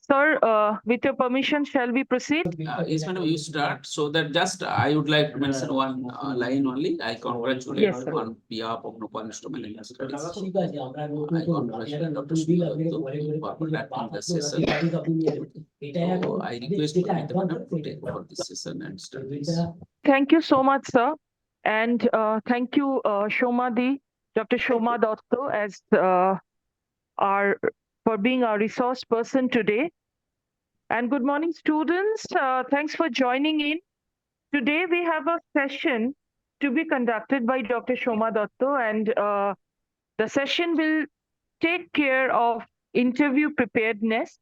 Sir, with your permission, shall we proceed? Yes, madam, you start. So that just I would like to mention one line only. I congratulate Yes, sir. on behalf of Nopal Instrumental Studies. I congratulate Dr. Sudha for conducting the session. So I request Pramita madam to take over this session and start this. Thank you so much, sir. And thank you, Shomadi, Dr. Shoma Dotto, as for being our resource person today. And good morning, students. Thanks for joining in. Today we have a session to be conducted by Dr. Shoma Dotto, and the session will take care of interview preparedness.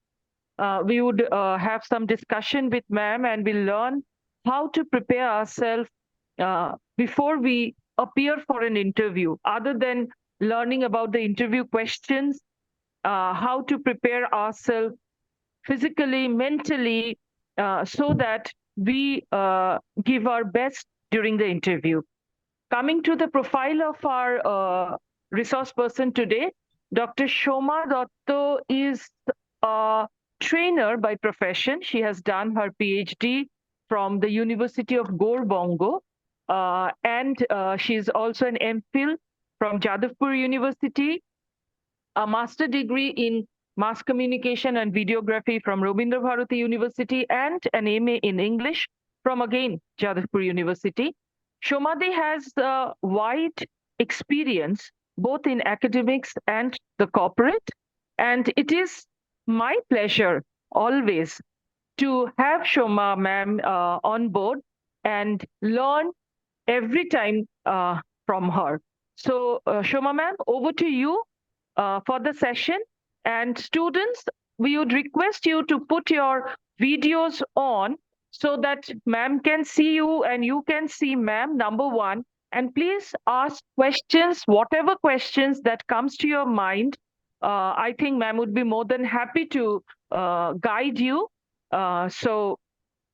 We would have some discussion with ma'am, and we'll learn how to prepare ourselves before we appear for an interview, other than learning about the interview questions, how to prepare ourselves physically, mentally, so that we give our best during the interview. Coming to the profile of our resource person today, Dr. Shoma Dotto is a trainer by profession. She has done her PhD from the University of Gorbongo, and she's also an MPhil from Jadavpur University, a master degree in mass communication and videography from Rabindra Bharati University, and an MA in English from, again, Jadavpur University. Shomadi has a wide experience both in academics and the corporate, and it is my pleasure always to have Shoma ma'am on board and learn every time from her. So Shoma ma'am, over to you for the session. And students, we would request you to put your videos on so that ma'am can see you and you can see ma'am, number one. And please ask questions, whatever questions that comes to your mind. I think ma'am would be more than happy to guide you. So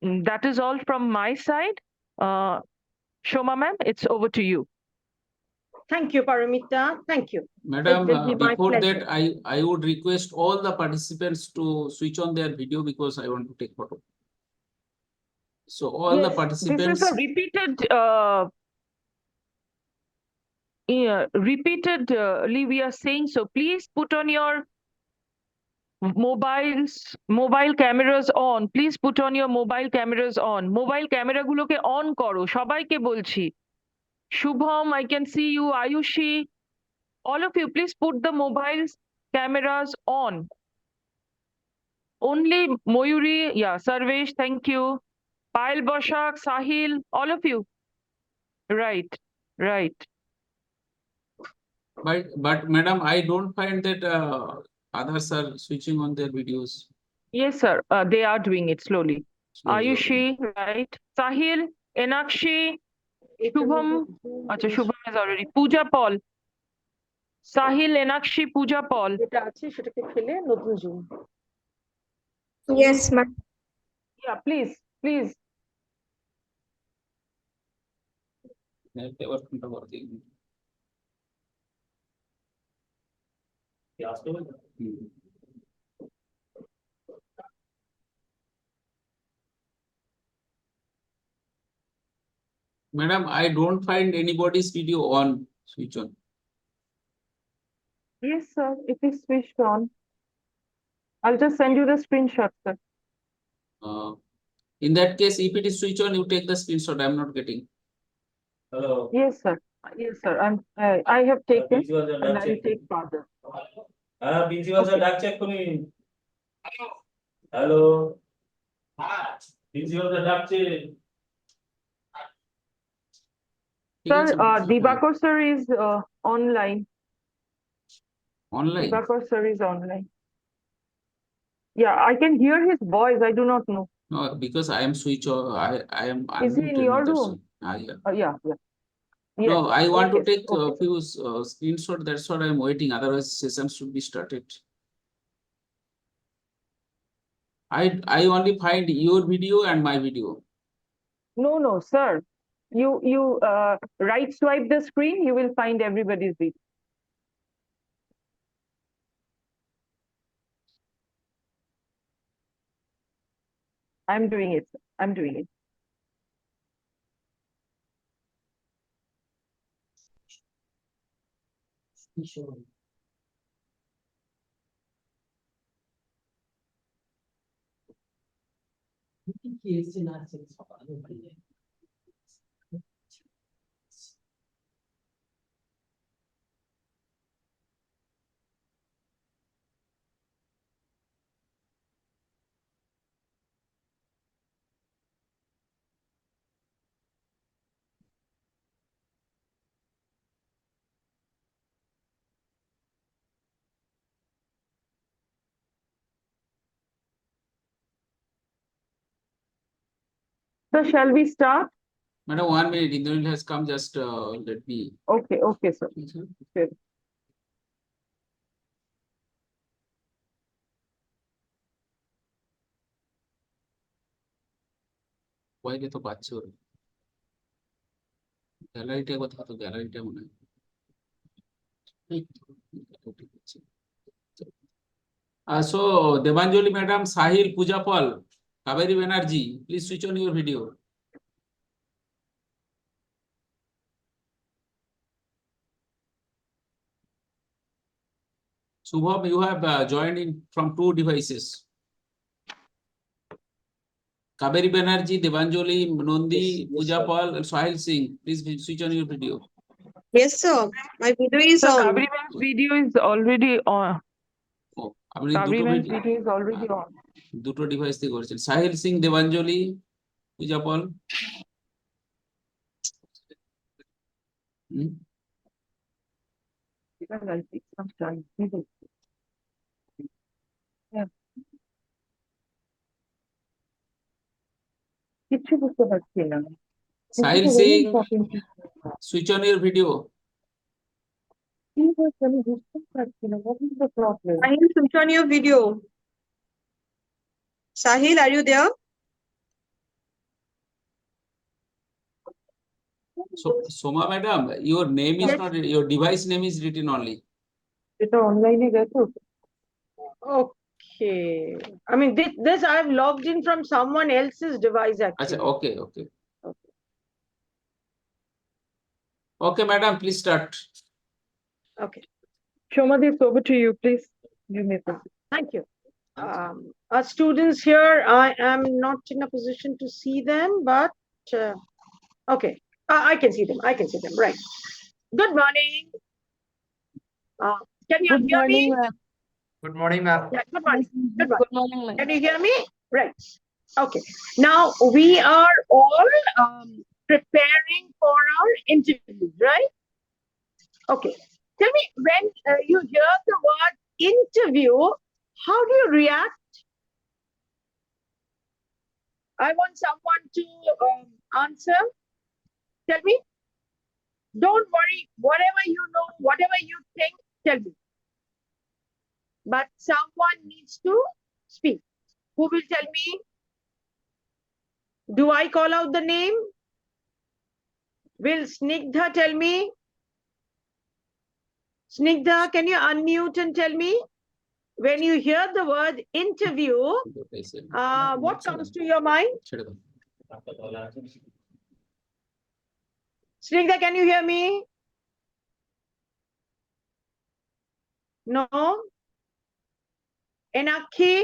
that is all from my side. Shoma ma'am, it's over to you. Thank you, Paramita. Thank you. Madam, It will be my before pleasure. that, I would request all the participants to switch on their video because I want to take photo. So all the Yes, participants. this is a repeated repeatedly we are saying, so please put on your mobile cameras on. Please put on your mobile cameras on. Mobile camera গুলোকে on করো, সবাইকে বলছি. Shubham, I can see you. Ayushi, all of you, please put the mobile cameras on. Only Mayuri, yeah, Sarvesh, thank you. Payal Boshak, Sahil, all of you. Right, right. But madam, I don't find that others are switching on their videos. Yes, sir. They are doing it slowly. Slowly. Ayushi, right? Sahil, Enakshi, Shubham. Acha, Shubham is already. Pooja Paul. Sahil, Enakshi, Pooja Paul. Yes, ma'am. Yeah, please, please. Madam, I don't find anybody's video on. Switch on. Yes, sir. It is switched on. I'll just send you the screenshot, sir. In that case, if it is switch on, you take the screenshot. I'm not getting. Hello. Yes, sir. Yes, sir. I have taken and I will take further. Principal sir, ডাকছে এক্ষুনি। Hello. Principal sir ডাকছে। Sir, Dibakar sir is online. Online? Dibakar sir is online. Yeah, I can hear his voice. I do not know. No, because I am switch on. I am. Is he in your room? Yeah. Yeah. No, Yes. I want to Okay, take a okay. few screenshot. That's what I'm waiting. Otherwise, session should be started. I only find your video and my video. No, sir. You right swipe the screen, you will find everybody's video. I'm doing it. I'm doing it. So shall we start? Madam, 1 minute. Indranil has come. Just let me. Okay, okay, sir. Sure. বাইরে তো পাচ্ছে ওর গ্যালারিটা কথা তো গ্যালারিটা মনে হয় এই তো, gallery হচ্ছে। So Devanjali madam, Sahil, Pooja Paul, Kaveri Banerjee, please switch on your video. Shubham, you have joined in from 2 devices. Kaveri Banerjee, Devanjali, Nondi, Pooja Paul, and Sahil Singh, please switch on your video. Yes, sir. My video is So on. Kaveri ma'am's video is already on. Oh, আপনি Kaveri দুটো ma'am's video is already on. দুটো device দিয়ে করেছেন। সাহিল সিং, দেবাঞ্জলি, পূজা পল। Because I'll take some time. Yeah. কিচ্ছু বুঝতে পারছি না। Sahil Singh, switch on your video. কি হয়েছে আমি বুঝতে পারছি না। What is the problem? Sahil, switch on your video. Sahil, are you there? So, Soma madam, your name is not, your device name is written only. এটা অনলাইনে গেছো? Okay. I mean, this I've logged in from someone else's device আচ্ছা, actually. okay, okay. Okay, madam, please start. Okay. Shomadhi, it's over to you, please. You may proceed. Thank you. Our students here, I am not in a position to see them, but okay, I can see them. I can see them. Right. Good morning. Can you hear me? ma'am. Good morning, ma'am. Yeah, good morning. Good morning. Good morning, ma'am. Can you hear me? Right. Okay. Now we are all preparing for our interview, right? Okay. Tell me, when you hear the word interview, how do you react? I want someone to answer. Tell me. Don't worry. Whatever you know, whatever you think, tell me. But someone needs to speak. Who will tell me? Do I call out the name? Will Snigdha tell me? Snigdha, can you unmute and tell me? When you hear the word interview, what comes to your mind? ছেড়ে দাও। Snigdha, can you hear me? No? Enakhi?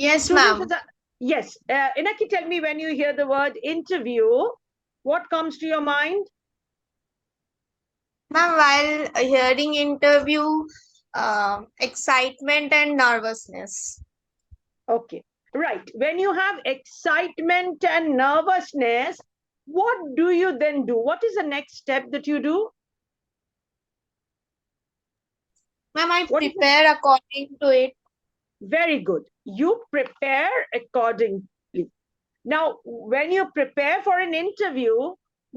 Yes, Students, ma'am. yes. Enakhi, tell me, when you hear the word interview, what comes to your mind? Ma'am, while hearing interview, excitement and nervousness. Okay, right. When you have excitement and nervousness, what do you then do? What is the next step that you do? Ma'am, I What is prepare according to it. Very good. You prepare accordingly. Now, when you prepare for an interview,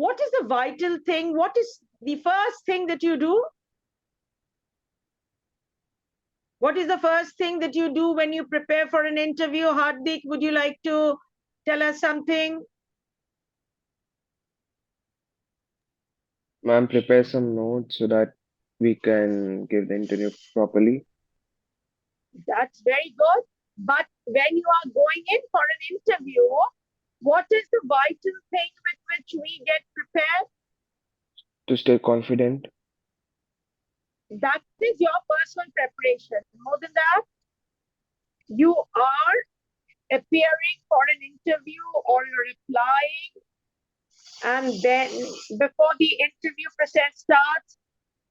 what is the vital thing? What is the first thing that you do? What is the first thing that you do when you prepare for an interview? Hardik, would you like to tell us something? Ma'am, prepare some notes so that we can give the interview properly. That's very good. But when you are going in for an interview, what is the vital thing with which we get prepared? To stay confident. That is your personal preparation. More than that, you are appearing for an interview or you're applying, and then before the interview process starts,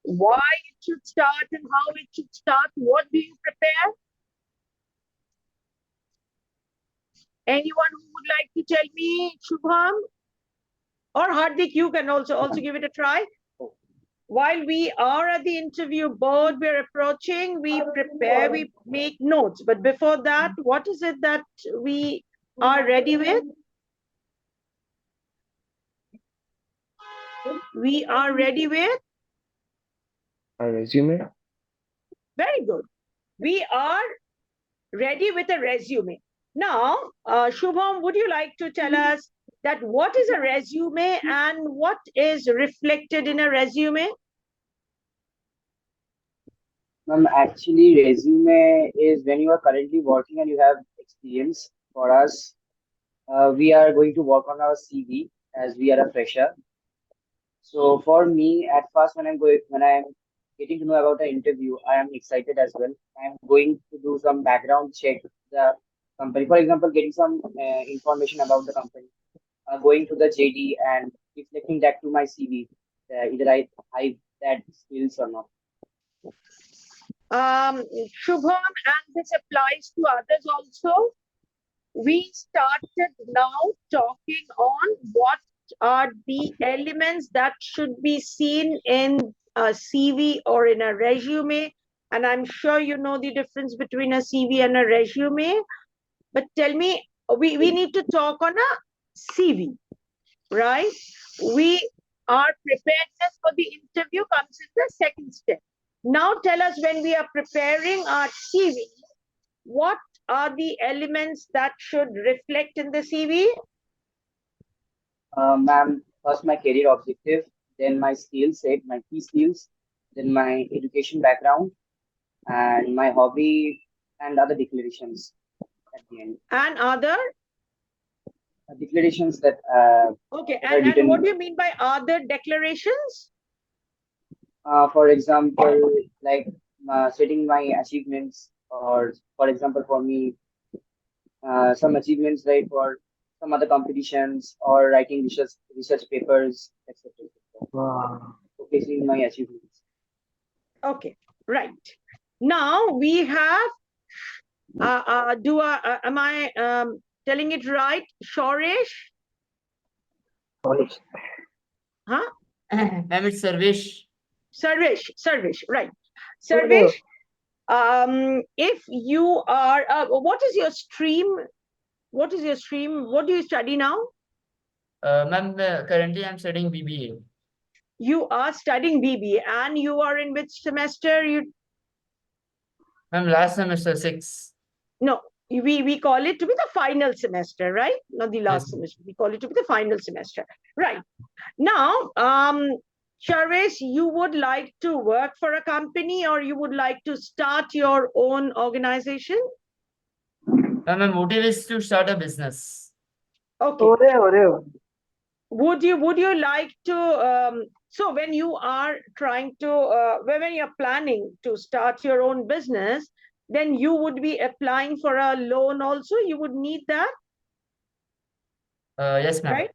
why it should start and how it should start, what do you prepare? Anyone who would like to tell me, Shubham? Or Hardik, you can also give it a try. While we are at the interview board, we're approaching, we prepare, we make notes. But before that, what is it that we are ready with? We are ready with? A resume. Very good. We are ready with a resume. Now, Shubham, would you like to tell us that what is a resume and what is reflected in a resume? Actually, resume is when you are currently working and you have experience. For us, we are going to work on our CV as we are a fresher. So for me, at first, when I'm getting to know about the interview, I am excited as well. I'm going to do some background check the company. For example, getting some information about the company, going to the JD and reflecting that to my CV. Either I that skills or not. Shubham, and this applies to others also. We started now talking on what are the elements that should be seen in a CV or in a resume. And I'm sure you know the difference between a CV and a resume. But tell me, we need to talk on a CV, right? Our preparedness for the interview comes in the second step. Now tell us, when we are preparing our CV, what are the elements that should reflect in the CV? Ma'am, first my career objective, then my skill set, my key skills, then my education background, and my hobby and other declarations at the end. And other? Declarations that Okay, that are and written. what do you mean by other declarations? For example, like setting my achievements, or for example, for me, some achievements like for some other competitions or writing research papers, etc. Wow. Showcasing my achievements. Okay, right. Now we have, am I telling it right? Shoresh? Huh? Ma'am, it's Sarvesh. Sarvesh, right. Sarvesh, if you are, what is your stream? What is your stream? What do you study now? Ma'am, currently I'm studying BBA. You are studying BBA, and you are in which semester? Ma'am, last semester 6. No, we call it to be the final semester, right? Not the last Yes. semester. We call it to be the final semester, right? Now, Sharvesh, you would like to work for a company, or you would like to start your own organization? Ma'am, my motive is to start a business. Okay. Would you like to, so when you are trying to, when you're planning to start your own business, then you would be applying for a loan also? You would need that? Yes, ma'am. Right?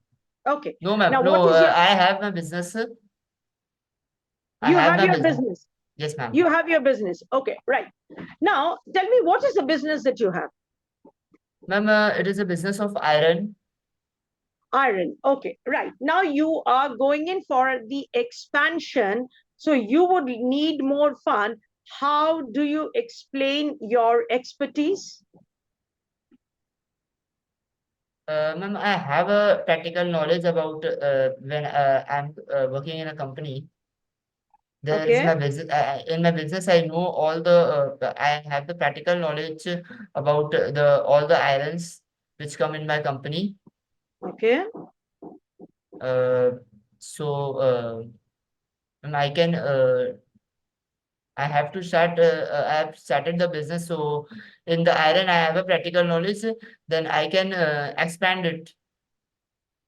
Okay. No, ma'am. Now, No, what is your, I have my business. I you have have my your business. Yes, ma'am. You have your business. Okay, right. Now, tell me, what is the business that you have? Ma'am, it is a business of iron. Iron. Okay, right. Now you are going in for the expansion, so you would need more fund. How do you explain your expertise? Ma'am, I have a practical knowledge about when I'm working in a company. There is Okay. my business. In my business, I know all I have the practical knowledge about all the irons which come in my company. Okay. Uh, so and I can I have to start. I have started the business, so in the iron I have a practical knowledge. Then I can expand it.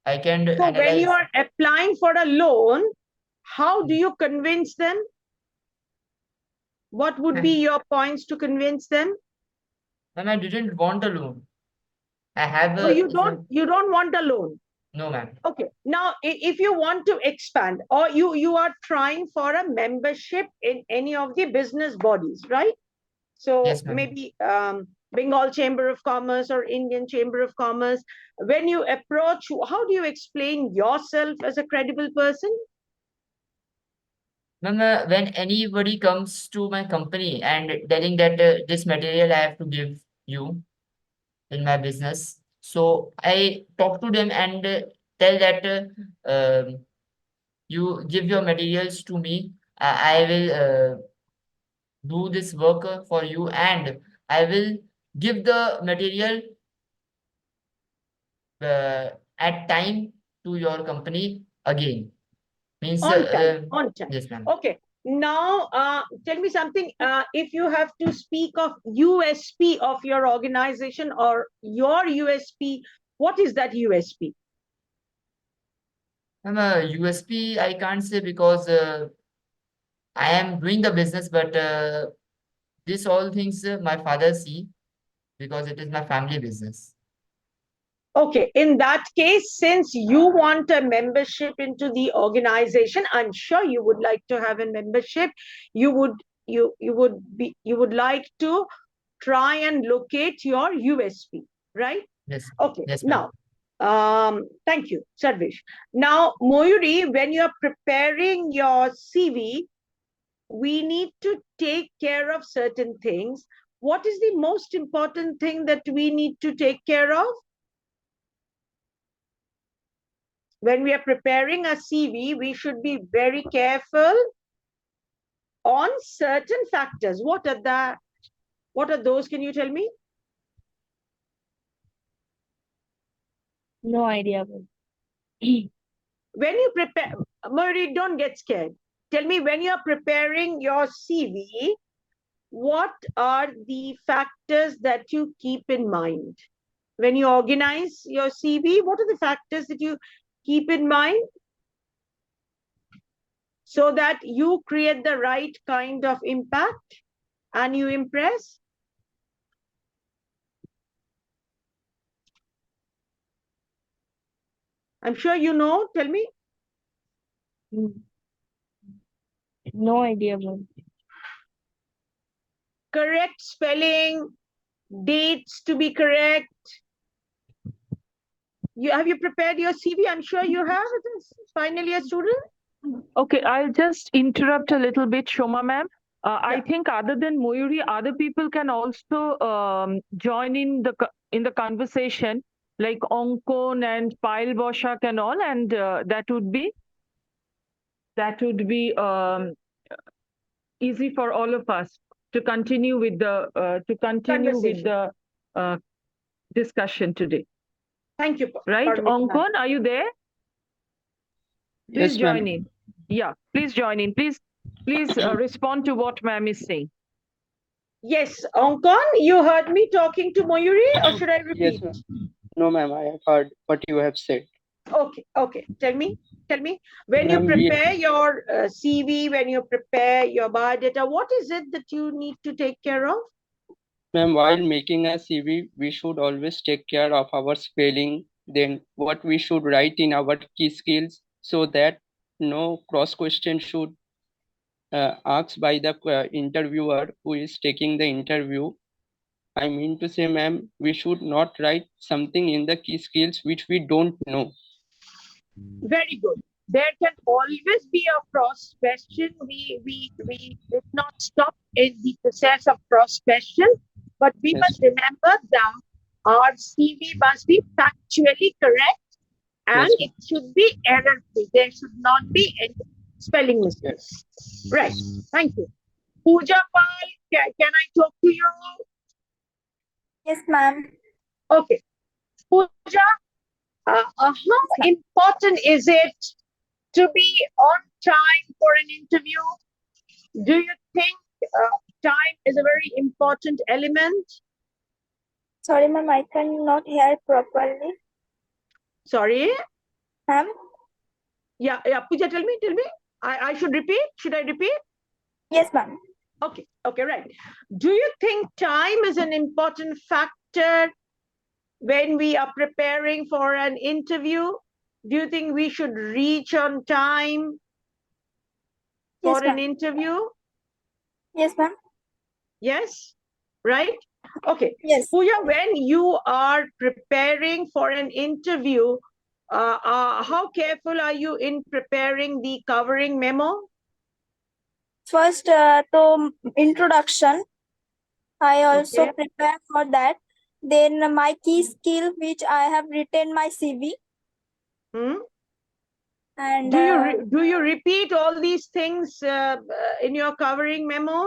I can So when you analyze. are applying for a loan, how do you convince them? What would be your points to convince them? Ma'am, I didn't want a loan. I have Oh, a you don't want a loan. no, ma'am. Okay. Now, if you want to expand, or you are trying for a membership in any of the business bodies, right? So Yes, ma'am. maybe Bengal Chamber of Commerce or Indian Chamber of Commerce. When you approach, how do you explain yourself as a credible person? Ma'am, when anybody comes to my company and telling that this material I have to give you in my business, so I talk to them and tell that you give your materials to me. I will do this work for you, and I will give the material at time to your company again. Means On time, on time. yes, ma'am. Okay. Now, tell me something. If you have to speak of USP of your organization or your USP, what is that USP? USP I can't say because I am doing the business, but this all things my father see because it is my family business. Okay, in that case, since you want a membership into the organization, I'm sure you would like to have a membership. You would like to try and locate your USP, right? Yes. Okay. Yes, ma'am. Now, thank you, Sarvesh. Now, Moyuri, when you're preparing your CV, we need to take care of certain things. What is the most important thing that we need to take care of? When we are preparing a CV, we should be very careful on certain factors. What are those? Can you tell me? No idea. When you prepare, Murray, don't get scared. Tell me, when you're preparing your CV, what are the factors that you keep in mind? When you organize your CV, what are the factors that you keep in mind so that you create the right kind of impact and you impress? I'm sure you know. Tell me. No idea, ma'am. Correct spelling, dates to be correct. Have you prepared your CV? I'm sure you have. It is finally a student. Okay, I'll just interrupt a little bit, Shoma ma'am. I Yeah. think other than Moyuri, other people can also join in the conversation, like Onkon and Payal Boshak and all, and that would be easy for all of us to continue with the discussion today. Thank you. Right, Parmita, ma'am. Onkon, are you there? Please Yes, join ma'am. in. Yeah, please join in. Please respond to what ma'am is saying. Yes, Onkon, you heard me talking to Moyuri, or should I repeat? Yes, ma'am. No, ma'am, I have heard what you have said. Okay. Tell me. When you Ma'am, prepare your CV, when you prepare your biodata, what is it that you need to take care of? ma'am, while making a CV, we should always take care of our spelling, then what we should write in our key skills, so that no cross question should asked by the interviewer who is taking the interview. I mean to say, ma'am, we should not write something in the key skills which we don't know. Very good. There can always be a cross question. We did not stop in the process of cross question, but we Yes. must remember that our CV must be factually correct and Yes, it should be error-free. There should not be any spelling mistakes. yes. Right. Thank you. Pooja Pal, can I talk to you? Yes, ma'am. Okay. Pooja, how important is it to be on time for an interview? Do you think time is a very important element. Sorry, ma'am, I cannot hear properly. Sorry. Ma'am, Yeah, Pooja, tell me. I should repeat. Should I repeat? yes, ma'am. Okay, right. Do you think time is an important factor when we are preparing for an interview? Do you think we should reach on time for Yes, an ma'am. interview? Yes, ma'am. Yes, right? Okay. Yes. Pooja, when you are preparing for an interview, how careful are you in preparing the covering memo? First, to introduction, I also Okay. prepare for that. Then my key skill, which I have written my CV, Hmm? and Do you repeat all these things in your covering memo?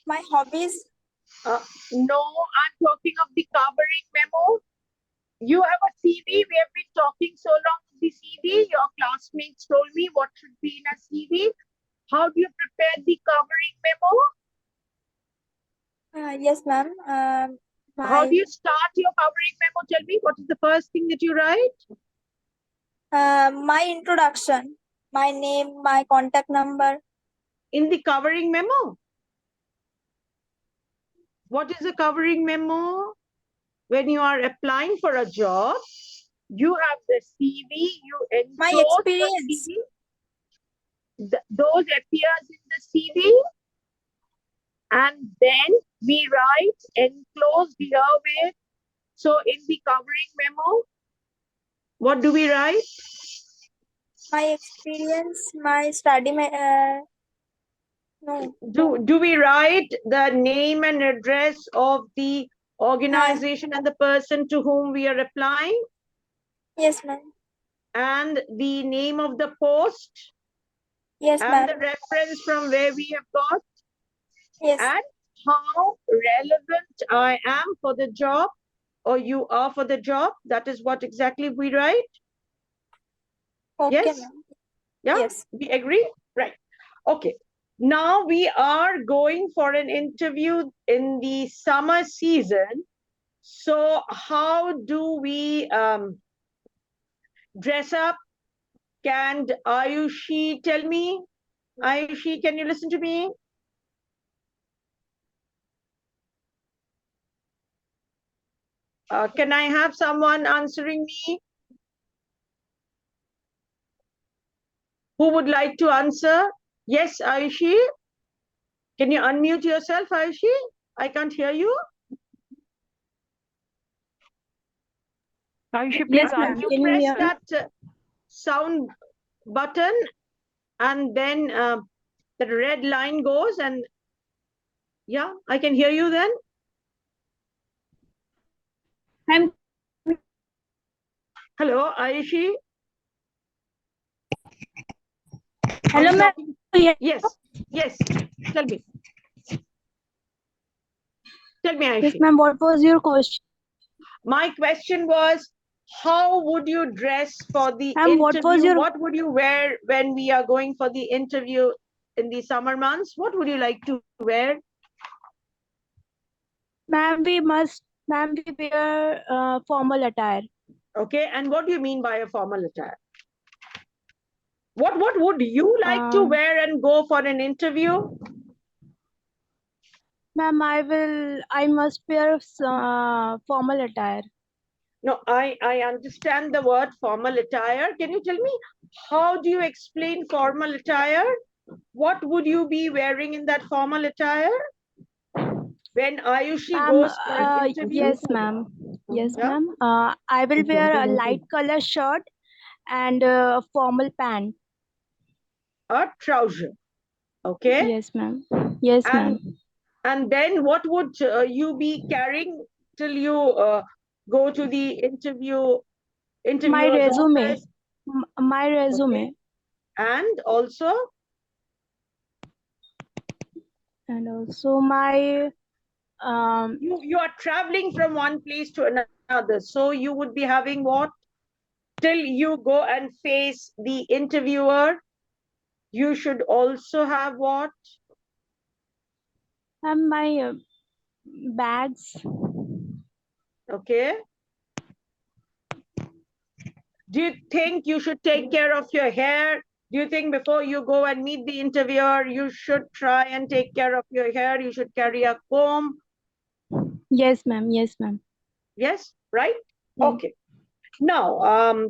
my hobbies. No, I'm talking of the covering memo. You have a CV. We have been talking so long of the CV. Your classmates told me what should be in a CV. How do you prepare the covering memo? Yes, ma'am. How do you start your covering memo? Tell me, what is the first thing that you write? My introduction, my name, my contact number. In the covering memo? What is a covering memo? When you are applying for a job, you have the CV, you enclose My the experience. CV. Those appears in the CV, and then we write enclosed herewith. So in the covering memo, what do we write? My experience, my study. No. Do we write the name and address of the organization and the person to whom we are applying? Yes, ma'am. And the name of the post? Yes, and ma'am. the reference from where we have got? Yes. And how relevant I am for the job, or you are for the job? That is what exactly we write. Okay, Yes? ma'am. Yeah? Yes. We agree? Right. Okay. Now we are going for an interview in the summer season. So how do we dress up? Can Ayushi tell me? Ayushi, can you listen to me? Can I have someone answering me? Who would like to answer? Yes, Ayushi. Can you unmute yourself, Ayushi? I can't hear you. Ayushi, please Yes, ma'am. unmute. Can you Press hear me? that sound button, and then the red line goes, and yeah, I can hear you then. Hello, Ayushi. Hello, ma'am. Yes, yes. Tell me. Tell me, Ayushi. Yes, ma'am. What was your question? My question was, how would you dress for the Ma'am, interview? what was What would you wear when we are going for the interview in the summer months? What would you like to wear? Ma'am, we wear formal attire. Okay, and what do you mean by a formal attire? What would you like to wear and go for an interview? Ma'am, I must wear formal attire. No, I understand the word formal attire. Can you tell me, how do you explain formal attire? What would you be wearing in that formal attire? When Ayushi goes for an interview? Yes, ma'am. Yes, Yeah? ma'am. I will wear a light color shirt and a formal pant. A trouser. Okay. Yes, ma'am. Yes, ma'am. And then what would you be carrying till you go to the interviewer's My resume. office? My resume. Okay. And also? And also my You are traveling from one place to another, so you would be having what till you go and face the interviewer? You should also have what? My bags. Okay. Do you think you should take care of your hair? Do you think before you go and meet the interviewer, you should try and take care of your hair? You should carry a comb? Yes, ma'am. Yes, ma'am. Yes, right? Yes. Okay. Now,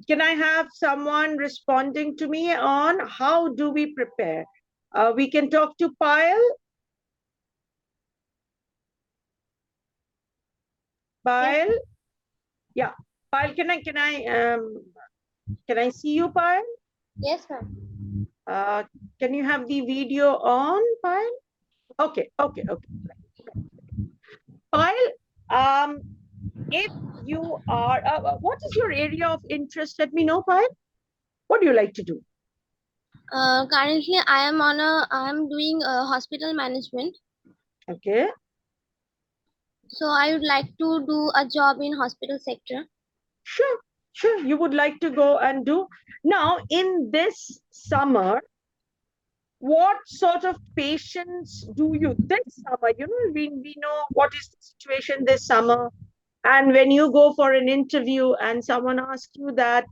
can I have someone responding to me on how do we prepare? We can talk to Payal. Payal? Yeah. Payal, can I see you, Payal? Yes, ma'am. Can you have the video on, Payal? Okay. Payal, if you are, what is your area of interest? Let me know, Payal. What do you like to do? Currently, I am doing hospital management. Okay. So I would like to do a job in hospital sector. Sure. You would like to go and do. Now, in this summer, what sort of patients do you, this summer, we know what is the situation this summer. And when you go for an interview and someone asks you that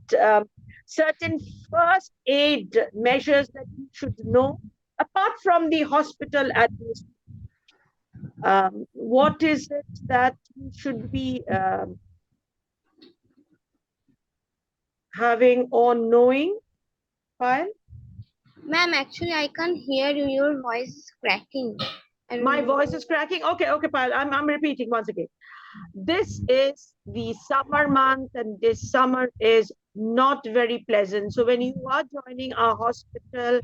certain first aid measures that you should know, apart from the hospital administration, what is it that you should be having or knowing, Payal? Ma'am, actually, I can't hear you. Your voice is cracking. My voice is cracking. Okay, Payal. I'm repeating once again. This is the summer month, and this summer is not very pleasant. So when you are joining a hospital,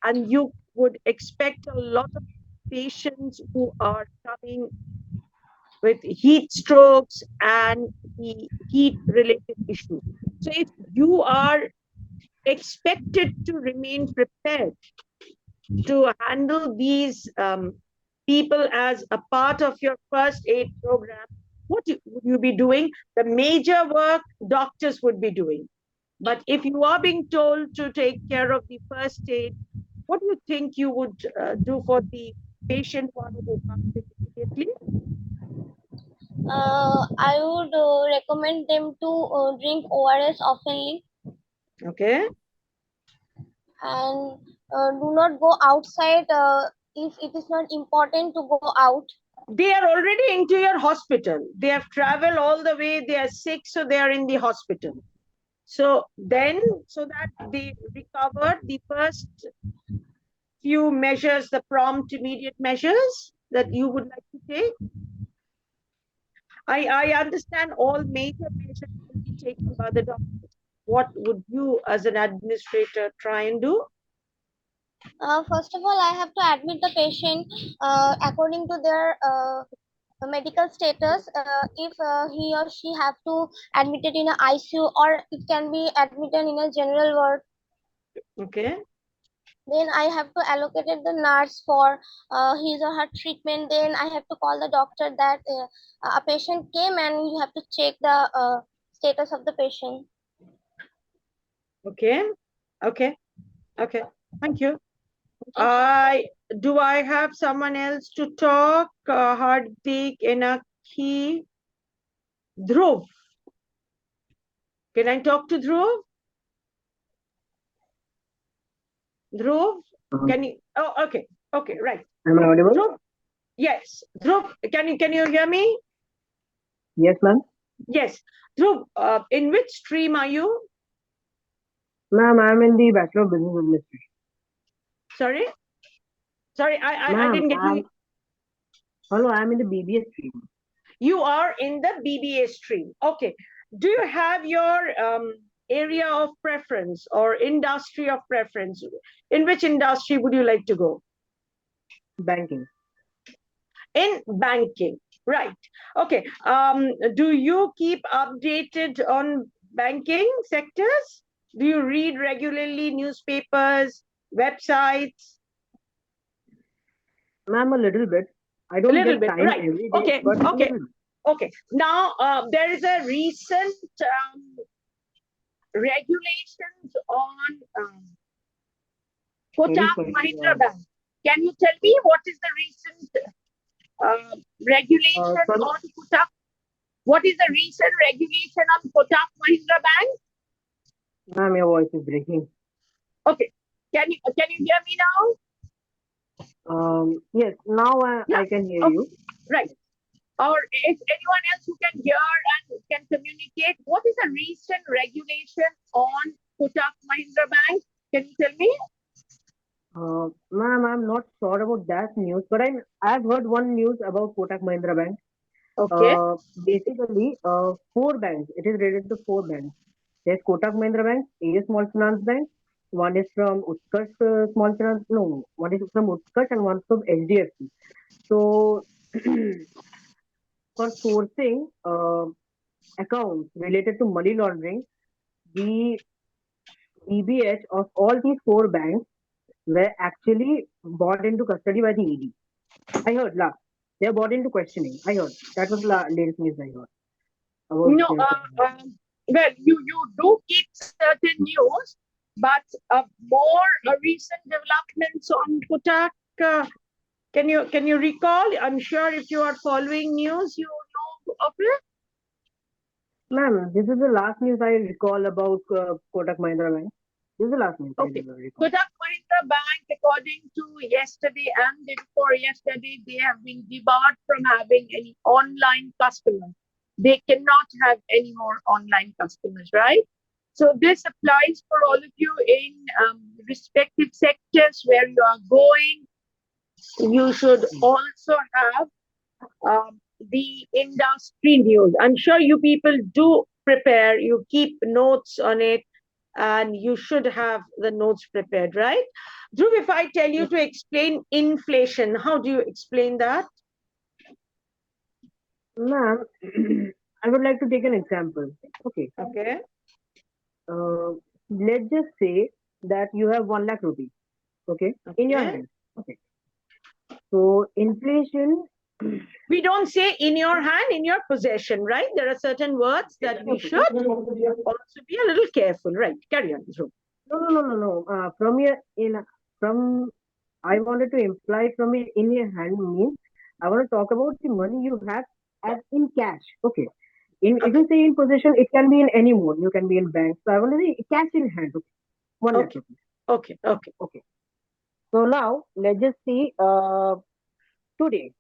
and you would expect a lot of patients who are coming with heat strokes and the heat related issues. So if you are expected to remain prepared to handle these people as a part of your first aid program, what would you be doing? The major work doctors would be doing. But if you are being told to take care of the first aid, what do you think you would do for the patient one who comes in immediately? I would recommend them to drink ORS oftenly Okay. and do not go outside if it is not important to go out. They are already into your hospital. They have traveled all the way. They are sick, so they are in the hospital. So then, so that they recover the first few measures, the prompt, immediate measures that you would like to take. I understand all major measures will be taken by the doctor. What would you, as an administrator, try and do? First of all, I have to admit the patient according to their medical status. If he or she have to admitted in a ICU or it can be admitted in a general ward. Okay. Then I have to allocate the nurse for his or her treatment. Then I have to call the doctor that a patient came and you have to check the status of the patient. Okay. Thank you. Do I have someone else to talk? Hardik, Enaki, Dhruv. Can I talk to Dhruv? Dhruv, can you? Oh, okay, right. Am I audible? Dhruv, yes. Dhruv, can you hear me? Yes, ma'am. Yes. Dhruv, in which stream are you? Ma'am, I'm in the Bachelor of Business Administration. Sorry, I didn't get you. Hello, I'm in the BBA stream. You are in the BBA stream. Okay. Do you have your area of preference or industry of preference? In which industry would you like to go? Banking. In banking, right. Okay. Do you keep updated on banking sectors? Do you read regularly newspapers, websites? Ma'am, a little bit. I don't get time right. every day. Okay, but okay. Now, there is a recent regulations on Kotak Mahindra Bank. Can you tell me what is the recent regulation sorry? on Kotak? What is the recent regulation on Kotak Mahindra Bank? Ma'am, your voice is breaking. Okay. Can you hear me now? Yes, now I can hear Okay. you. Right. Or if anyone else who can hear and can communicate, what is the recent regulation on Kotak Mahindra Bank? Can you tell me? Ma'am, I'm not sure about that news, but I've heard one news about Kotak Mahindra Bank. Okay. Basically, 4 banks. It is related to 4 banks. There's Kotak Mahindra Bank, AS Small Finance Bank. One is from Utkarsh Small Finance. No, one is from Utkarsh and one from HDFC. So, for sourcing accounts related to money laundering, the BBH of all these 4 banks were actually brought into custody by the ED. I heard last. They are brought into questioning. I heard. That was the latest news I heard. About No, their you do keep certain news, but more recent developments on Kotak. Can you recall? I'm sure if you are following news, you know of it. Ma'am, this is the last news I recall about Kotak Mahindra Bank. This is the last news Okay. I recall. Kotak Mahindra Bank, according to yesterday and day before yesterday, they have been debarred from having any online customers. They cannot have any more online customers, right? So this applies for all of you in respective sectors where you are going. You should also have the industry news. I'm sure you people do prepare, you keep notes on it, and you should have the notes prepared, right? Dhruv, if I tell you to explain inflation, how do you explain that? Ma'am, I would like to take an example. Okay. Okay. Let's just say that you have 1 lakh rupees. Okay. In your Okay. hand. Okay. So inflation. We don't say in your hand, in your possession, right? There are certain words that we should also be a little careful, right? Carry on, Dhruv. No. I wanted to imply from it in your hand means I want to talk about the money you have as in cash. Okay. If you say in possession, it can be in any mode. You can be in bank. So I want to say cash in hand. Okay. 1 lakh rupees. Okay. So now let's just see. Today,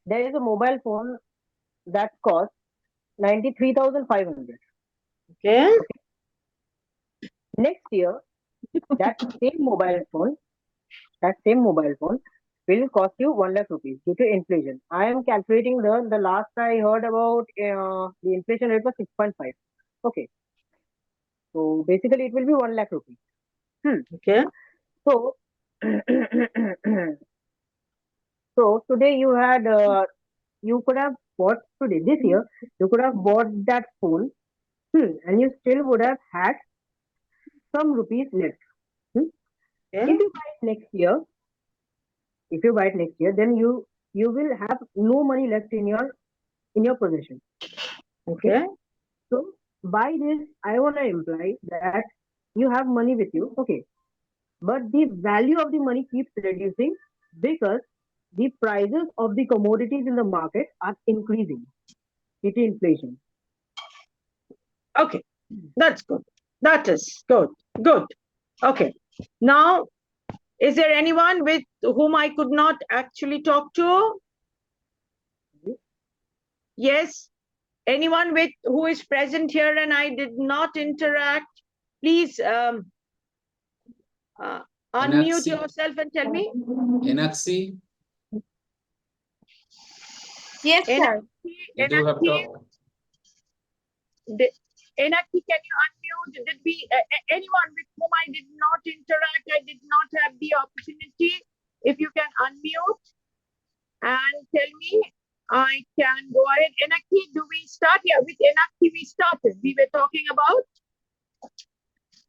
there is a mobile phone that costs 93,500. Okay. Next year, that same mobile phone will cost you 1 lakh rupees due to inflation. I am calculating the last I heard about the inflation rate was 6.5. Okay. So basically it will be 1 lakh rupees. Okay. So so today you could have bought this year you could have bought that phone and you still would have had some rupees left. Okay. If you buy it next year, then you will have no money left in your possession. Okay. So by this, I want to imply that you have money with you, okay, but the value of the money keeps reducing because the prices of the commodities in the market are increasing due to inflation. Okay, that's good. That is good. Good. Okay. Now, is there anyone with whom I could not actually talk to? Yes. Anyone with who is present here and I did not interact? Please unmute yourself and tell me. Enakshi, Yes, sir. you do have to. Enaki, can you unmute? Did we anyone with whom I did not interact? I did not have the opportunity. If you can unmute and tell me, I can go ahead. Enaki, do we start here? With Enaki, we started. We were talking about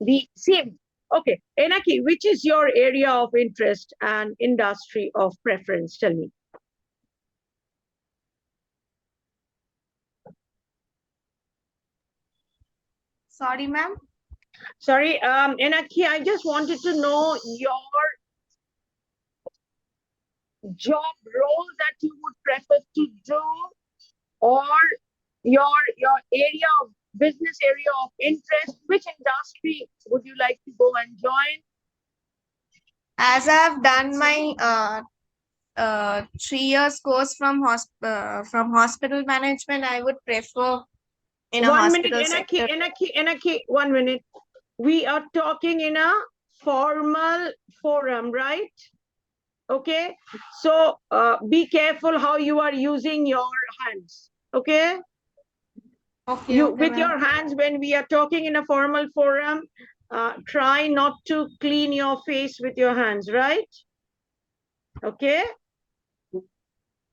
the same. Okay, Enaki, which is your area of interest and industry of preference? Tell me. Sorry, ma'am. Sorry, Enaki, I just wanted to know your job role that you would prefer to do, or your area of business area of interest. Which industry would you like to go and join? As I've done my 3 years course from hospital management, I would prefer in a 1 minute, hospital Enaki, sector. Enaki, 1 minute. We are talking in a formal forum, right? Okay, so be careful how you are using your hands. Okay, Okay, you okay, with your ma'am. hands when we are talking in a formal forum, try not to clean your face with your hands, right? Okay,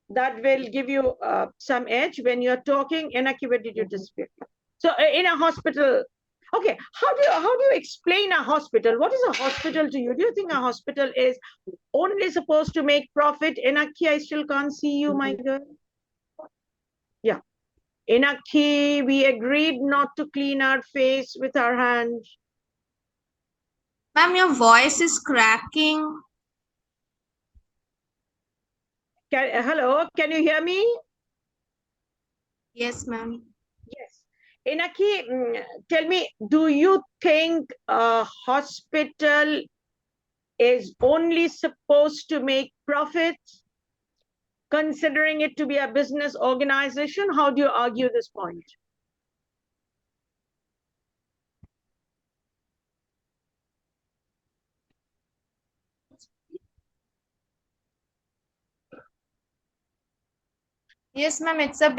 that will give you some edge when you're talking. Enaki, where did you disappear? So in a hospital, okay, how do you explain a hospital? What is a hospital to you? Do you think a hospital is only supposed to make profit? Enaki, I still can't see you, my girl. Yeah. Enaki, we agreed not to clean our face with our hands. Ma'am, your voice is cracking. Hello, can you hear me? Yes, ma'am. Yes. Enaki, tell me, do you think a hospital is only supposed to make profits, considering it to be a business organization? How do you argue this point? Yes, ma'am, it's a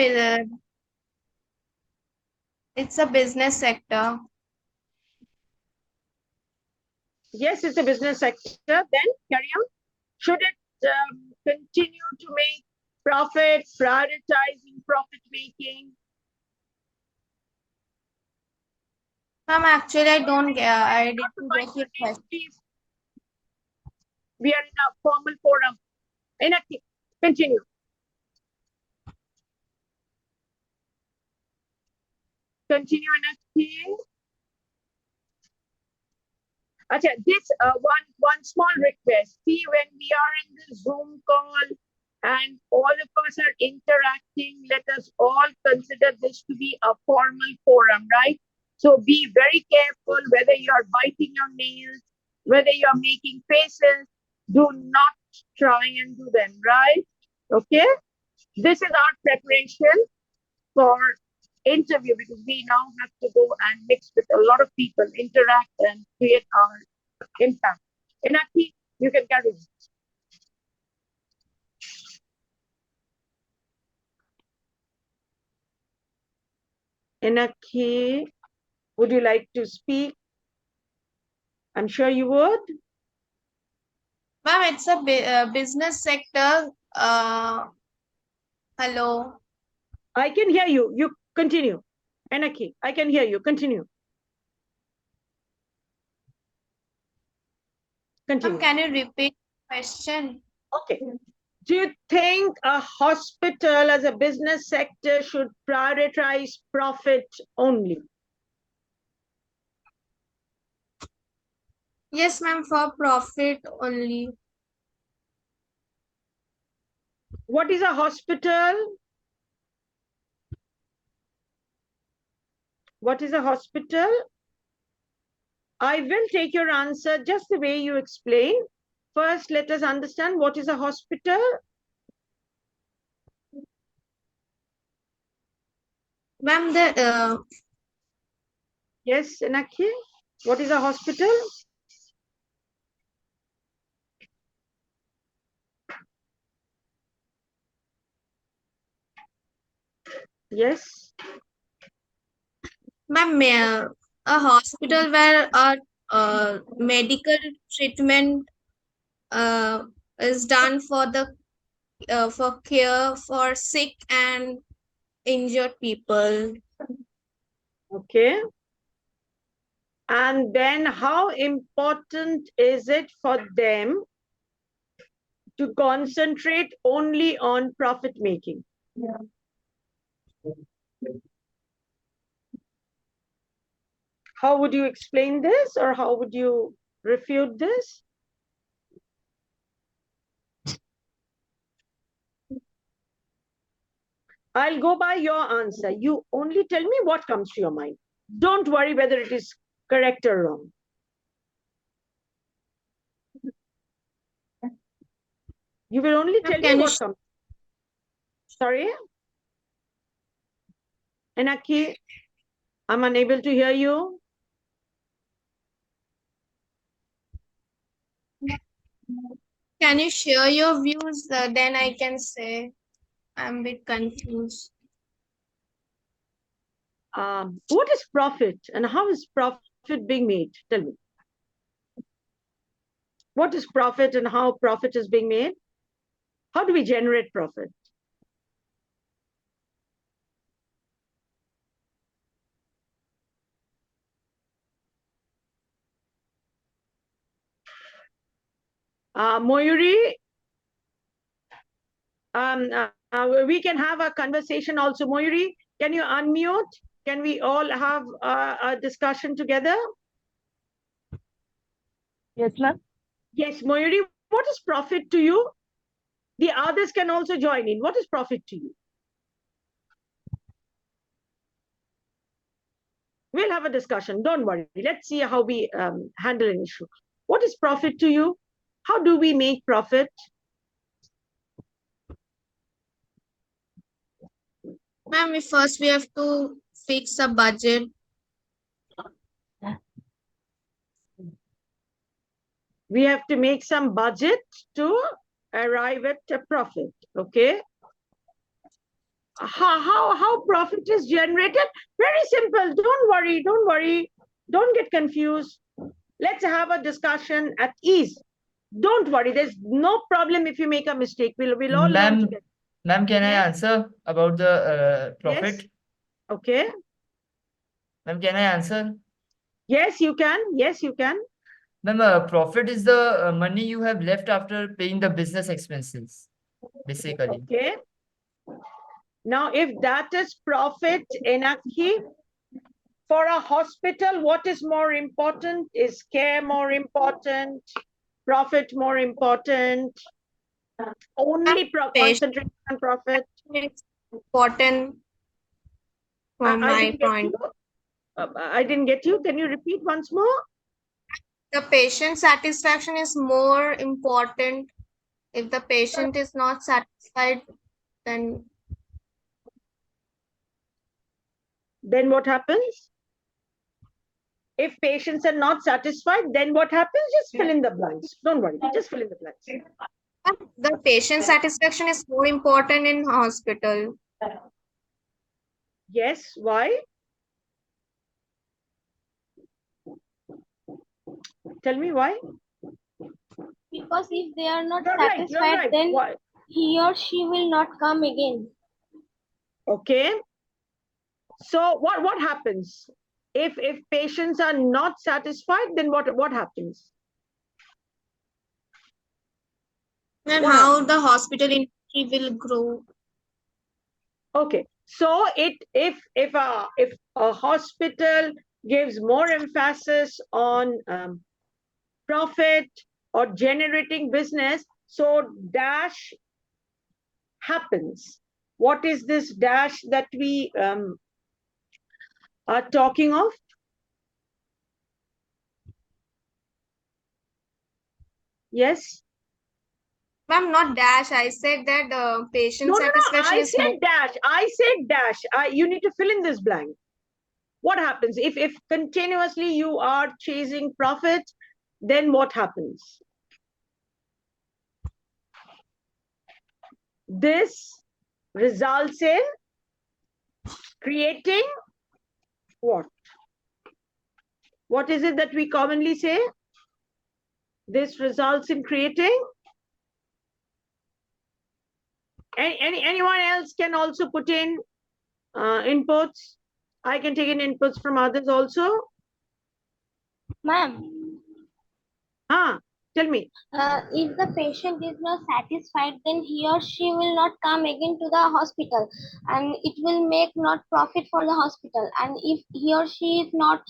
business sector. Yes, it's a business sector. Then carry on. Should it continue to make profit, prioritizing profit making? Ma'am, actually, I didn't get your question. Please. We are in a formal forum. Enaki, continue. Continue, Enaki. Achha, this one small request. See, when we are in the Zoom call and all of us are interacting, let us all consider this to be a formal forum, right? So be very careful whether you are biting your nails, whether you are making faces. Do not try and do them, right? Okay. This is our preparation for interview, because we now have to go and mix with a lot of people, interact and create our impact. Enaki, you can carry on. Enaki, would you like to speak? I'm sure you would. Ma'am, it's a business sector. Hello. I can hear you. You continue. Enaki, I can hear you. Continue. Continue. Ma'am, can you repeat the question? Okay. Do you think a hospital as a business sector should prioritize profit only? Yes, ma'am, for profit only. What is a hospital? What is a hospital? I will take your answer just the way you explain. First, let us understand what is a hospital. Ma'am, Yes, Enaki, what is a hospital? Yes. ma'am, a hospital where a medical treatment is done for the for care for sick and injured people. Okay. And then how important is it for them to concentrate only on profit making? How would you explain this, or how would you refute this? I'll go by your answer. You only tell me what comes to your mind. Don't worry whether it is correct or wrong. You will only tell me what comes. Sorry? Enaki, I'm unable to hear you. Can you share your views? Then I can say I'm a bit confused. What is profit and how is profit being made? Tell me. What is profit and how profit is being made? How do we generate profit? Moyuri, we can have a conversation also. Moyuri, can you unmute? Can we all have a discussion together? Yes, ma'am. Yes, Moyuri, what is profit to you? The others can also join in. What is profit to you? We'll have a discussion. Don't worry. Let's see how we handle an issue. What is profit to you? How do we make profit? Ma'am, first we have to fix a budget. We have to make some budget to arrive at a profit. Okay. How profit is generated? Very simple. Don't worry. Don't worry. Don't get confused. Let's have a discussion at ease. Don't worry. There's no problem if you make a mistake. We'll all learn together. Ma'am, can I Yes. answer about the profit? Yes. Okay. Ma'am, can I answer? Yes, you can. Yes, you can. Ma'am, profit is the money you have left after paying the business expenses, basically. Okay. Now, if that is profit, Enaki, for a hospital, what is more important? Is care more important? Profit more important? Only concentrate on profit? It's important from my point. I didn't get you. Can you repeat once more? The patient satisfaction is more important. If the patient is not satisfied, then what happens? If patients are not satisfied, then what happens? Just fill in the blanks. Don't worry. Just fill in the blanks. the patient satisfaction is more important in hospital. Yes. Why? Tell me why. Because if they are not You're right, satisfied, then why? he or she will not come again. Okay. So what happens? If patients are not satisfied, then what happens? And how the hospital industry will grow. Okay. So if a hospital gives more emphasis on profit or generating business, so dash happens. What is this dash that we are talking of? Yes. Ma'am, not dash. I said that patient satisfaction is more. I said dash. You need to fill in this blank. What happens if continuously you are chasing profit? Then what happens? This results in creating what? What is it that we commonly say? This results in creating? Anyone else can also put in inputs. I can take in inputs from others also. Ma'am. Tell me. If the patient is not satisfied, then he or she will not come again to the hospital, and it will make not profit for the hospital. And if he or she is not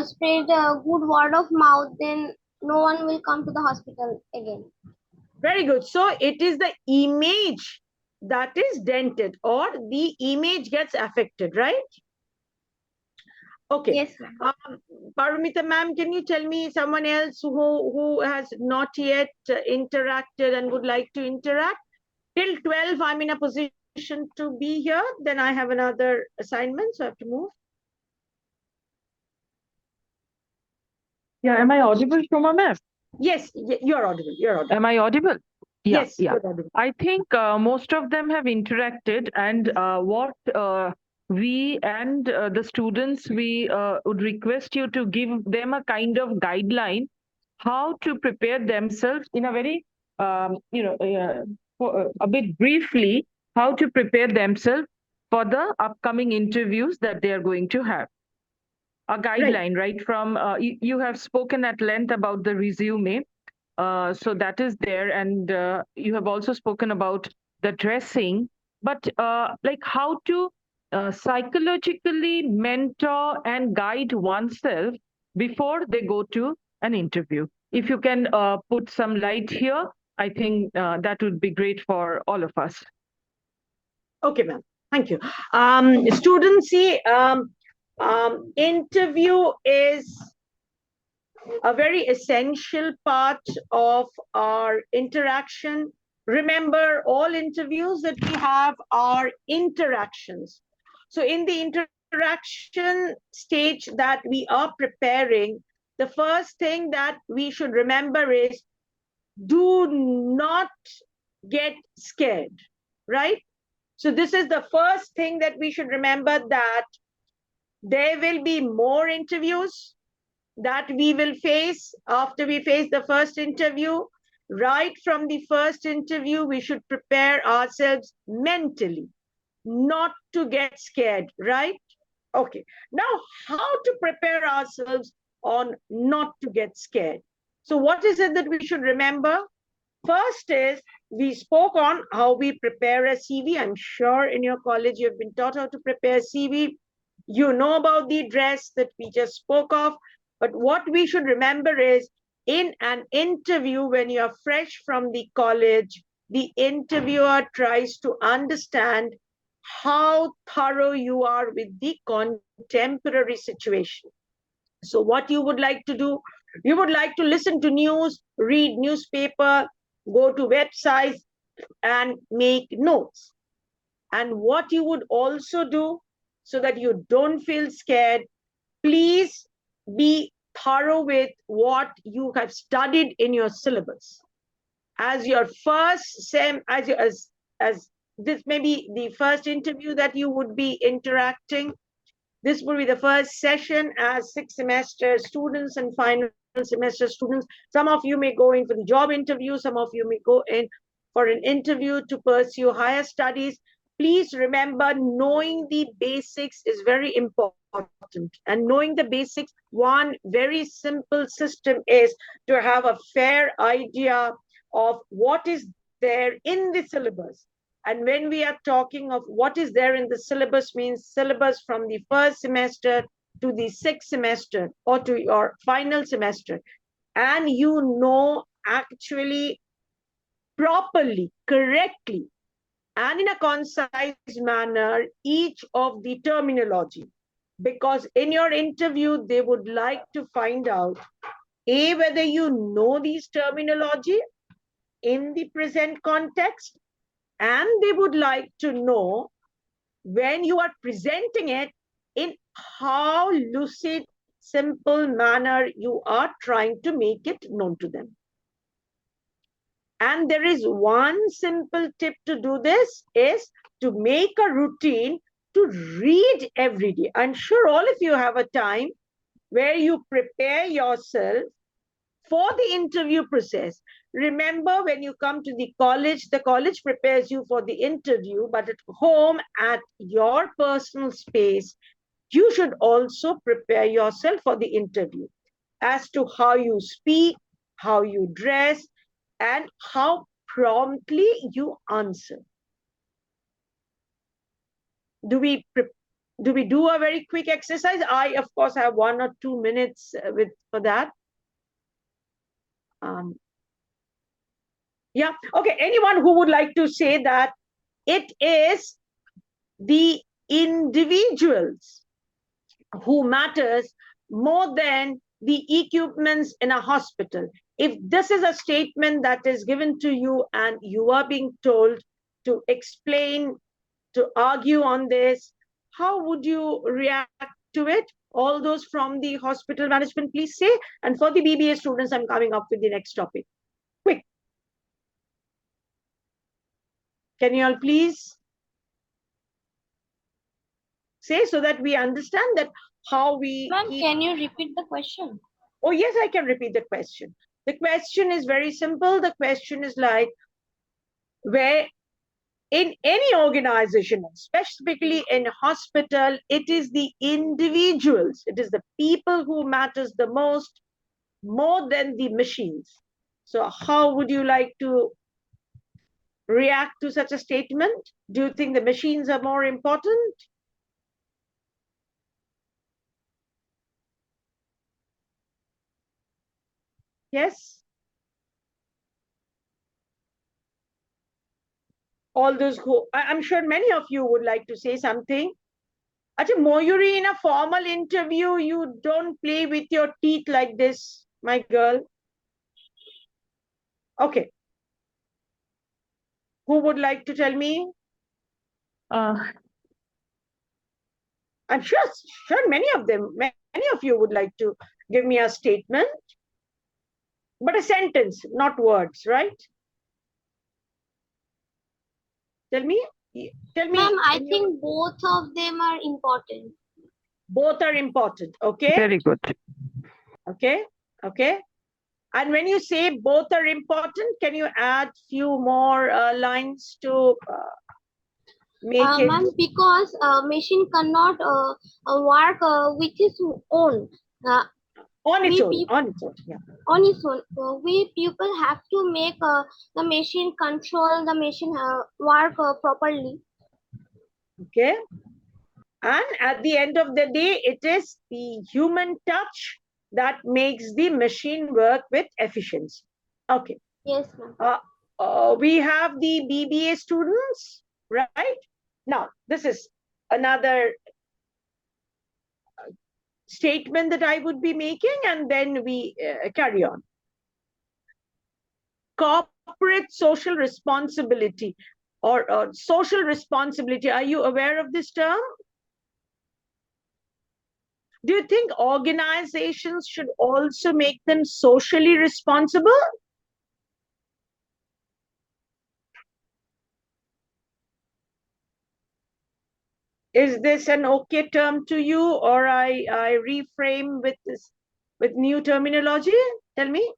spread a good word of mouth, then no one will come to the hospital again. Very good. So it is the image that is dented, or the image gets affected, right? Okay. Yes, ma'am. Paramita ma'am, can you tell me someone else who has not yet interacted and would like to interact? Till 12, I'm in a position to be here. Then I have another assignment, so I have to move. Yeah, am I audible, Shoma ma'am? Yes, you're audible. You're audible. Am I audible? Yeah, Yes, yeah. you're audible. I think most of them have interacted, and what we and the students, we would request you to give them a kind of guideline how to prepare themselves in a very, a bit briefly, how to prepare themselves for the upcoming interviews that they are going to have. A guideline, right? From you have spoken at length about the resume. So that is there, and you have also spoken about the dressing, but like how to psychologically mentor and guide oneself before they go to an interview. If you can put some light here, I think that would be great for all of us. Okay, ma'am. Thank you. Students, see, interview is a very essential part of our interaction. Remember, all interviews that we have are interactions. So in the interaction stage that we are preparing, the first thing that we should remember is do not get scared, right? So this is the first thing that we should remember, that there will be more interviews that we will face after we face the first interview. Right from the first interview, we should prepare ourselves mentally, not to get scared, right? Okay. Now, how to prepare ourselves on not to get scared? So what is it that we should remember? First is, we spoke on how we prepare a CV. I'm sure in your college you've been taught how to prepare a CV. You know about the dress that we just spoke of. But what we should remember is, in an interview, when you're fresh from the college, the interviewer tries to understand how thorough you are with the contemporary situation. So what you would like to do, you would like to listen to news, read newspaper, go to websites and make notes. And what you would also do, so that you don't feel scared, please be thorough with what you have studied in your syllabus. As your first sem, as this may be the first interview that you would be interacting. This will be the first session as 6th semester students and final semester students. Some of you may go in for the job interview. Some of you may go in for an interview to pursue higher studies. Please remember, knowing the basics is very important. And knowing the basics, one very simple system is to have a fair idea of what is there in the syllabus. And when we are talking of what is there in the syllabus, means syllabus from the first semester to the 6th semester or to your final semester. And you know actually properly, correctly, and in a concise manner, each of the terminology. Because in your interview, they would like to find out, A, whether you know these terminology in the present context, and they would like to know when you are presenting it in how lucid, simple manner you are trying to make it known to them. And there is one simple tip to do this, is to make a routine to read every day. I'm sure all of you have a time where you prepare yourself for the interview process. Remember, when you come to the college prepares you for the interview, but at home, at your personal space, you should also prepare yourself for the interview as to how you speak, how you dress, and how promptly you answer. Do we do a very quick exercise? I, of course, have 1 or 2 minutes for that. Yeah. Okay. Anyone who would like to say that it is the individuals who matters more than the equipments in a hospital. If this is a statement that is given to you and you are being told to explain, to argue on this, how would you react to it? All those from the hospital management, please say. And for the BBA students, I'm coming up with the next topic. Quick. Can you all please say, so that we understand that how we... Ma'am, can you repeat the question? Oh, yes, I can repeat the question. The question is very simple. The question is like, where in any organization, specifically in hospital, it is the individuals, it is the people who matters the most, more than the machines. So how would you like to react to such a statement? Do you think the machines are more important? Yes? All those who, I'm sure many of you would like to say something. Acha, Mayuri, in a formal interview, you don't play with your teeth like this, my girl. Okay. Who would like to tell me? I'm sure many of you would like to give me a statement, but a sentence, not words, right? Tell me. Ma'am, I think both of them are important. Both are important, okay? Very good. Okay, okay. And when you say both are important, can you add few more lines to make it? Ma'am, because machine cannot work with its own. On its own, yeah. On its own. We people have to make the machine control the machine work properly. Okay. And at the end of the day, it is the human touch that makes the machine work with efficiency. Okay. Yes, ma'am. We have the BBA students, right? Now, this is another statement that I would be making, and then we carry on. Corporate social responsibility or social responsibility. Are you aware of this term? Do you think organizations should also make them socially responsible? Is this an okay term to you, or I reframe with new terminology? Tell me.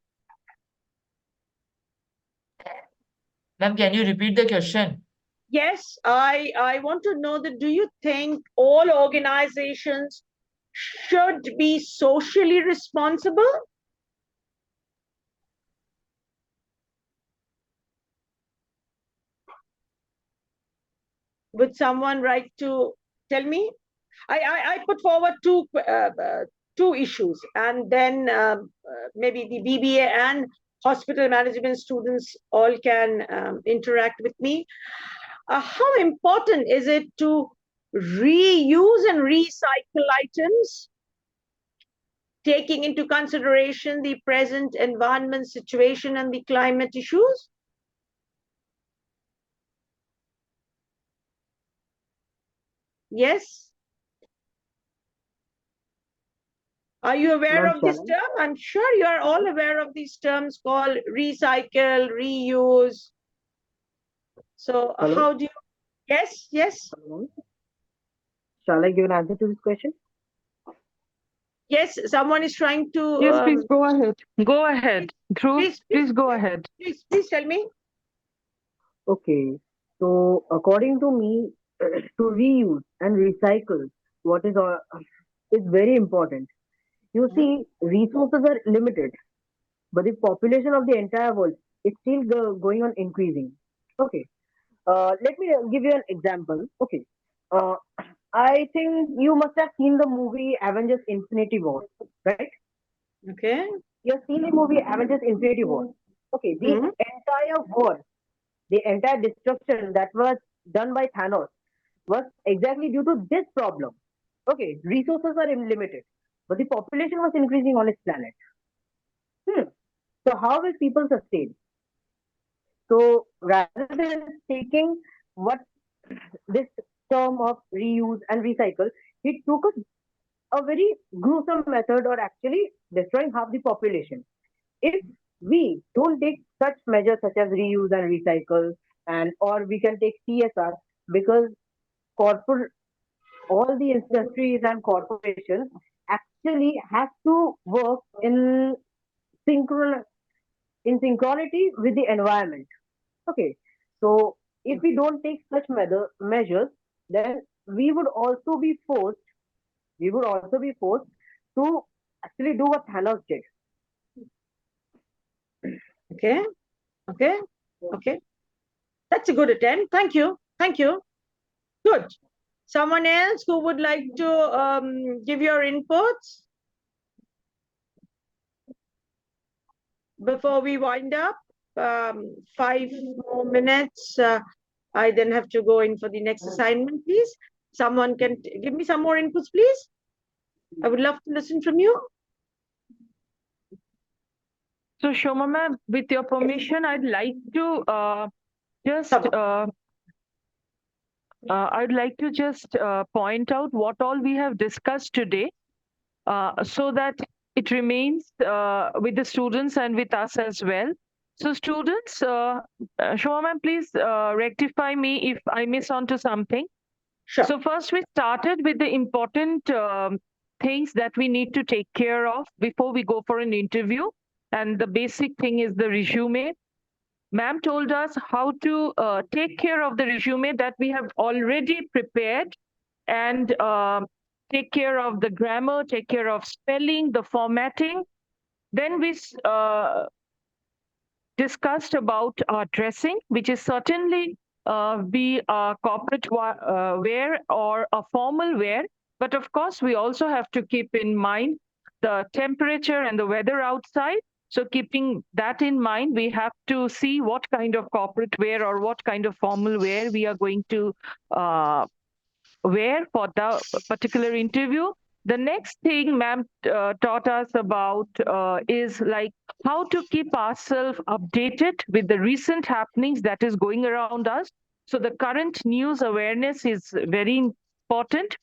Ma'am, can you repeat the question? Yes, I want to know that, do you think all organizations should be socially responsible? Would someone like to tell me? I put forward two issues, and then maybe the BBA and hospital management students all can interact with me. How important is it to reuse and recycle items, taking into consideration the present environment situation and the climate issues? Yes? Are you aware of this term? I'm sure you are all aware of these terms called recycle, reuse. So how do you... Yes, yes. Shall I give an answer to this question? Yes, someone is trying to... Yes, please go ahead. Go ahead. Please go ahead. Please tell me. Okay. So according to me, to reuse and recycle what is very important. You see, resources are limited. but the population of the entire world is still going on increasing. Okay. Let me give you an example. Okay. Uh, I think you must have seen the movie Avengers Infinity War, right? Okay. You have seen the movie Avengers Infinity War. Okay. The Mhm. entire war, the entire destruction that was done by Thanos was exactly due to this problem. Okay. Resources are limited, but the population was increasing on its planet. Hmm. So how will people sustain? So rather than taking what this term of reuse and recycle, he took a very gruesome method or actually destroying half the population. If we don't take such measures such as reuse and recycle, and or we can take CSR, because corporate all the industries and corporations actually have to work synchron in synchronity with the environment. Okay, so if we don't take such measures, then we would also be forced. We would also be forced to actually do what Thanos did. Okay. Okay. Okay. That's a good attempt. Thank you. Thank you. Good. Someone else who would like to give your inputs before we wind up? 5 more minutes. I then have to go in for the next assignment, please. Someone can give me some more inputs, please. I would love to listen from you. So Shoma ma'am, with your permission, I'd like to just point out what all we have discussed today, so that it remains with the students and with us as well. So students, Shoma ma'am, please rectify me if I miss on to something. Sure. So first we started with the important things that we need to take care of before we go for an interview. And the basic thing is the resume. Ma'am told us how to take care of the resume that we have already prepared, and take care of the grammar, take care of spelling, the formatting. Then we discussed about dressing, which is certainly be a corporate wear or a formal wear. But of course, we also have to keep in mind the temperature and the weather outside. So keeping that in mind, we have to see what kind of corporate wear or what kind of formal wear we are going to wear for the particular interview. The next thing ma'am taught us about is like how to keep ourselves updated with the recent happenings that is going around us. So the current news awareness is very important.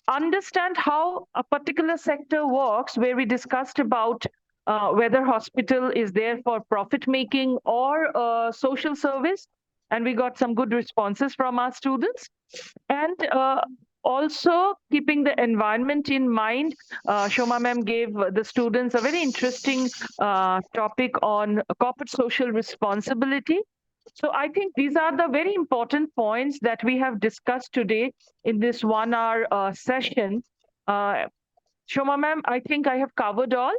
Understand how a particular sector works, where we discussed about whether hospital is there for profit making or social service, and we got some good responses from our students. And also keeping the environment in mind, Shoma ma'am gave the students a very interesting topic on corporate social responsibility. So I think these are the very important points that we have discussed today in this 1 hour session. Shoma ma'am, I think I have covered all.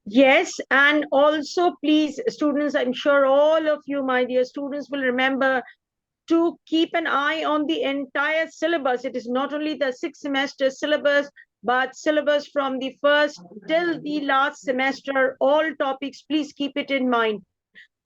Yes, and also please, students, I'm sure all of you, my dear students, will remember to keep an eye on the entire syllabus. It is not only the 6-semester syllabus, but syllabus from the first till the last semester, all topics, please keep it in mind.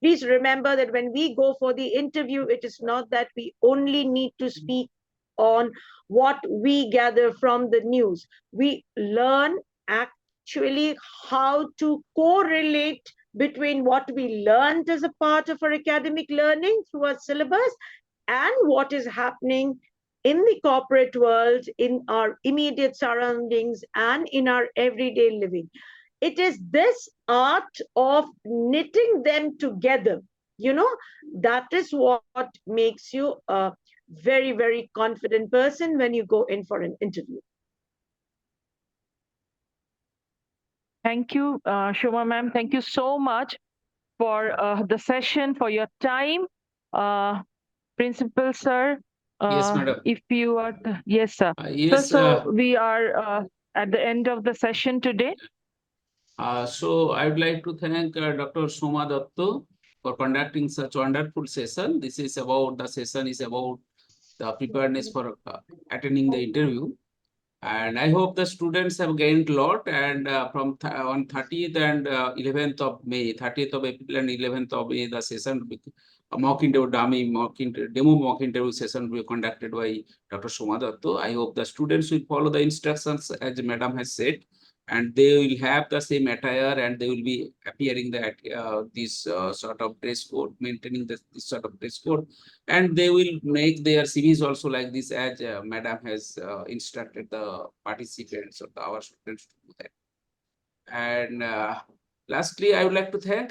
Please remember that when we go for the interview, it is not that we only need to speak on what we gather from the news. We learn actually how to correlate between what we learned as a part of our academic learning through our syllabus and what is happening in the corporate world, in our immediate surroundings, and in our everyday living. It is this art of knitting them together, that is what makes you a very, very confident person when you go in for an interview. Thank you, Shoma ma'am. Thank you so much for the session, for your time. Principal sir, Yes, madam. if you are, yes, sir. Yes, So we are at the end of the session today. So I would like to thank Dr. Soma Datto for conducting such wonderful session. This is about, the session is about the preparedness for attending the interview. And I hope the students have gained a lot. And on 30th and 11th of May, 30th of April and 11th of May, the session, a mock interview, demo mock interview session will be conducted by Dr. Soma Datto. I hope the students will follow the instructions as Madam has said, and they will have the same attire, and they will be appearing that this sort of dress code, maintaining this sort of dress code, and they will make their CVs also like this, as Madam has instructed the participants or our students to do that. And lastly, I would like to thank